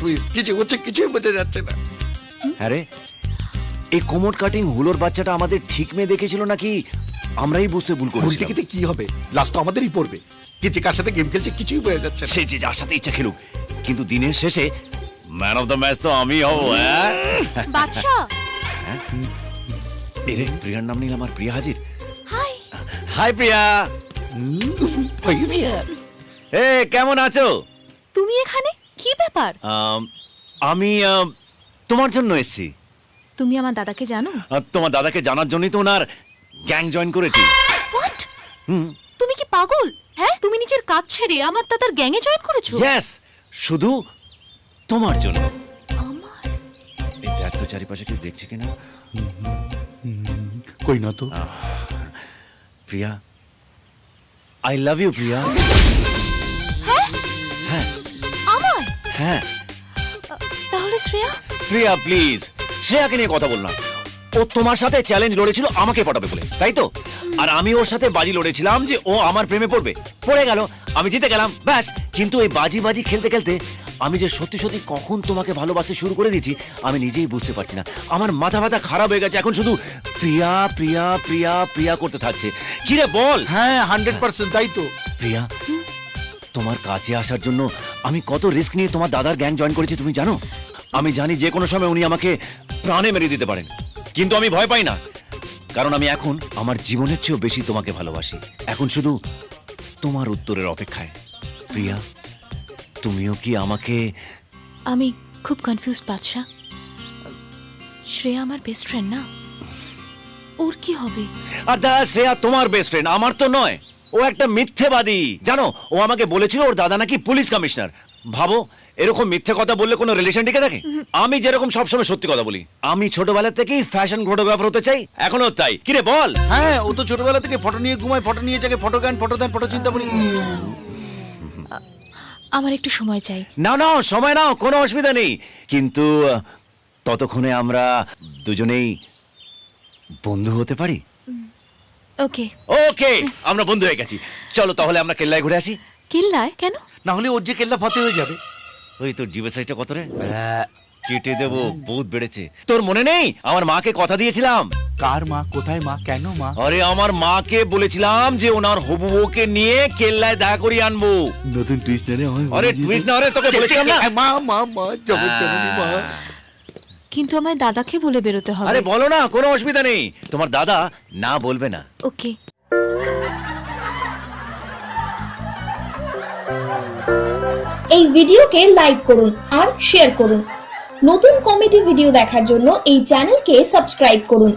Twist, কিছু হচ্ছে কিছুই বোঝা যাচ্ছে না। আরে এই কোমর কাটিং হুলোর বাচ্চাটা আমাদের ঠিক মেয়ে দেখেছিল নাকি আমরাই বুঝতে ভুল ভুল করেছি? টিকিতে কি হবে, লাস্ট তো আমাদেরই পড়বে। কিছু কার সাথে গেম খেলছে কিছুই বোঝা যাচ্ছে না। সে যে যার সাথে ইচ্ছা খেলুক, কিন্তু দিনের শেষে ম্যান অফ দ্য ম্যাচ তো আমি হব। বাদশা, এরে প্রিয়ার নাম নিয়ে আমার প্রিয়া হাজির। হাই। হাই প্রিয়া। এ কেমন আছো? তুমি এখানে কি ব্যাপার? আমি তোমার জন্য এসেছি। তুমি আমার দাদাকে জানো? তোমার দাদাকে জানার জন্যই তো ওনার গ্যাং জয়েন করেছি। হোয়াট? তুমি কি পাগল? হ্যাঁ, তুমি নিজের কাজ ছেড়ে আমার দাদার গ্যাংয়ে জয়েন করেছো? ইয়েস, শুধু তোমার জন্য। আমার? এই দেখ তো চারিপাশে কেউ দেখছে কিনা। কই না তো। প্রিয়া, আই লাভ ইউ প্রিয়া। হ্যাঁ আমার? হ্যাঁ তাহলে শ্রেয়া? প্রিয়া প্লিজ, শ্রেয়াকে নিয়ে কথা বল না। ও তোমার সাথে চ্যালেঞ্জ লড়েছিল আমাকে পটাবে বলে, তাই তো? আর আমি ওর সাথে বাজি লড়েছিলাম যে ও আমার প্রেমে পড়বে, পড়ে গেল, আমি জিতে গেলাম, ব্যাস। কিন্তু এই বাজি বাজি খেলতে খেলতে আমি যে সত্যি সত্যি কখন তোমাকে ভালোবাসতে শুরু করে দিয়েছি আমি নিজেই বুঝতে পারছি না। আমার মাথা ব্যথা খারাপ হয়ে গেছে, এখন শুধু প্রিয়া প্রিয়া প্রিয়া প্রিয়া করতে থাকছে। কি রে বল? হ্যাঁ 100% তাই তো। প্রিয়া, তোমার কাছে আসার জন্য আমি কত রিস্ক নিয়ে তোমার দাদার গ্যাং জয়েন করেছি তুমি জানো? আমি জানি যে কোনো সময় উনি আমাকে প্রাণে মেরে দিতে পারেন, কিন্তু আমি ভয় পাই না, কারণ আমি এখন আমার জীবনের চেয়েও বেশি তোমাকে ভালোবাসি। এখন শুধু তোমার উত্তরের অপেক্ষায়। প্রিয়া, তুমিও কি আমাকে? আমি খুব কনফিউজড বাদশা। শ্রেয়া আমার বেস্ট ফ্রেন্ড না, ওর কি হবে? আর দা শ্রেয়া তোমার বেস্ট ফ্রেন্ড, আমার তো নয়। ও একটা মিথ্যেবাদী, জানো? ও আমাকে বলেছিল ওর দাদা নাকি পুলিশ কমিশনার। ভাবো, এরকম মিথ্যে কথা বললে কোনো রিলেশন টিকে থাকে? আমি যেরকম সবসময় সত্যি কথা বলি, আমি ছোটবেলা থেকেই ফ্যাশন ফটোগ্রাফার হতে চাই, এখনো তাই। কি রে বল? হ্যাঁ, ও তো ছোটবেলা থেকে ফটো নিয়ে ঘুমায়, ফটো নিয়ে যাকে, ফটো গান, ফটো দেন, ফটো চিন্তা করি। আমার একটু সময় চাই। নাও নাও, সময় নাও, কোনো অসুবিধা নেই, কিন্তু ততক্ষণে আমরা দুজনেই বন্ধু হতে পারি। ওকে ওকে, আমরা বন্ধু হয়ে গেছি। চলো তাহলে আমরা কেল্লায় ঘুরে আসি। কিল্লায় কেন? না হলে ওর যে কেল্লা ফতে হয়ে যাবে। ওই তোর জিভের সাইজটা কত রে? কেটে দেবো, বহুত বেড়েছে। তোর মনে নেই আমার মাকে কথা দিয়েছিলাম? কার মা? কোথায় মা? কেন মা? আরে আমার মাকে বলেছিলাম যে ওনার হবু বউকে নিয়ে কেল্লায় দেখা করিয়ে আনবো। নতুন টুইস্ট না রে। আরে টুইস্ট না, আরে তোকে বলেছিলাম না। মা মা মা জগৎজননী মা। কিন্তু আমায় দাদাকে বলে বেরোতে হবে। আরে বলো না, কোনো অসুবিধা নেই, তোমার দাদা না বলবে না। ওকে। এই ভিডিওকে লাইক করুন আর শেয়ার করুন। নতুন কমেডি ভিডিও দেখার জন্য এই চ্যানেলকে সাবস্ক্রাইব করুন।